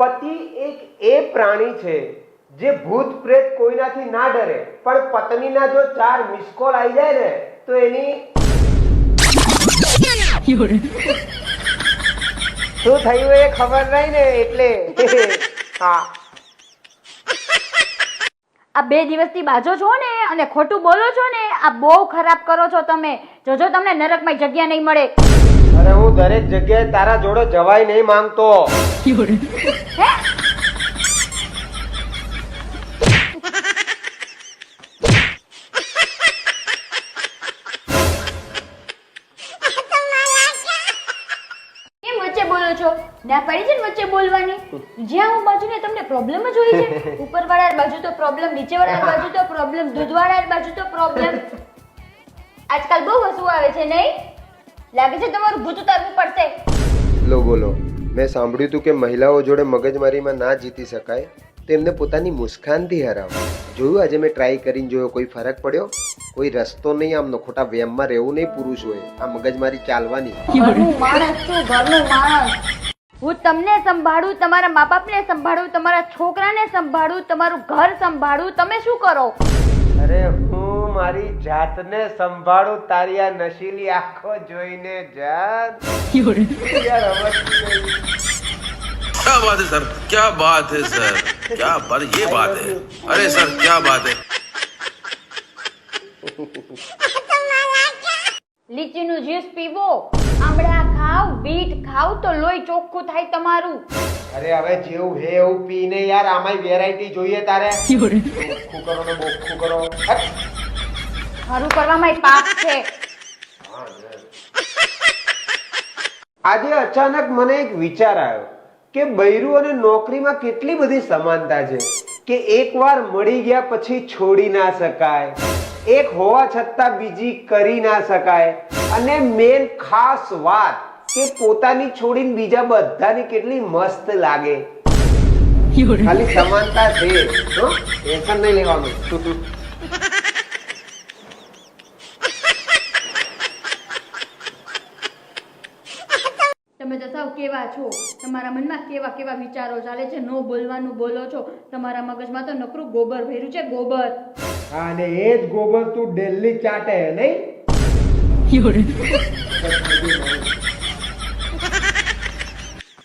પતિ એક એ પ્રાણી છે જે ભૂત પ્રેત કોઈનાથી ના ડરે, પણ પત્નીના જો 4 મિસ કોલ આવી જાય ને તો એની શું થયું એ ખબર નહીં ને એટલે હા. આ 2 દિવસથી બાજો છો ને અને ખોટું બોલો છો ને, આ બહુ ખરાબ કરો છો તમે. જોજો તમને નરકમાં જગ્યા નહીં મળે. અરે હું દરેક જગ્યાએ તારા જોડે જવાય નહીં માંગતો. હે? કેમ વચ્ચે બોલો છો? ના પાડી છે ને વચ્ચે બોલવાની. જ્યાં હું બાજુ ને તમને પ્રોબ્લેમ જ હોય છે. ઉપરવાળા બાજુ તો પ્રોબ્લેમ, નીચેવાળા બાજુ તો પ્રોબ્લેમ, દૂધવાળા બાજુ તો પ્રોબ્લેમ. આજકાલ બહુ હસવું આવે છે નહીં? લાગે છે તમારું ભૂત ઉતારવું પડશે. લો બોલો, મેં સાંભળ્યું હતું કે મહિલાઓ જોડે મગજમારીમાં ના જીતી શકાય તો એમને પોતાની મુસ્કાનથી હરાવો. જોયું, આજે મેં ટ્રાય કરીને જોયો, કોઈ ફરક પડ્યો? કોઈ રસ્તો નહીં આમનો. ખોટા વ્યામમાં રહેવું નહીં પુરુષોએ, આ મગજમારી ચાલવાની. ઘરનું માણસ છું, ઘરનું માણસ. હું તમને સંભાળું, તમારા મા બાપને સંભાળું, તમારા છોકરાને સંભાળું, તમારું ઘર સંભાળું. તમે શું કરો? અરે હું મારી જાતને સંભાળું તારી આ નશીલી આંખો જોઈને જાન. યાર અવશ્ય क्या बात है सर, क्या बात है सर, क्या बात, ये बात है, अरे सर क्या बात है. લીચીનું જ્યુસ પીવો, આમળા ખાવ, બીટ ખાવ તો લોહી ચોખ્ખું થાય તમારું. અરે હવે જેવું હે એવું પીને યાર, આમાંય વેરાયટી જોઈએ તારે. બોખું કરો ને બોખું કરો. ખરું કરવામાં પાપ છે. આજે અચાનક મને એક વિચાર આવ્યો કે બૈરું અને નોકરીમાં કેટલી બધી સમાનતા છે કે એકવાર મળી ગયા પછી છોડી ના શકાય, એક હોવા છતાં બીજી કરી ના શકાય, અને મેન ખાસ વાત કે પોતાની છોડીને બીજા બધાની કેટલી મસ્ત લાગે. ખાલી સમાનતા છે, ટેન્શન નહીં લેવાનું. તમે તો સાવ કેવા છો, તમારા મનમાં કેવા કેવા વિચારો ચાલે છે. નો બોલવાનું બોલો છો, તમારા મગજમાં તો નકરું ગોબર ભર્યું છે, ગોબર. હા, અને એ જ ગોબર તું ડેલી ચાટે નહીં.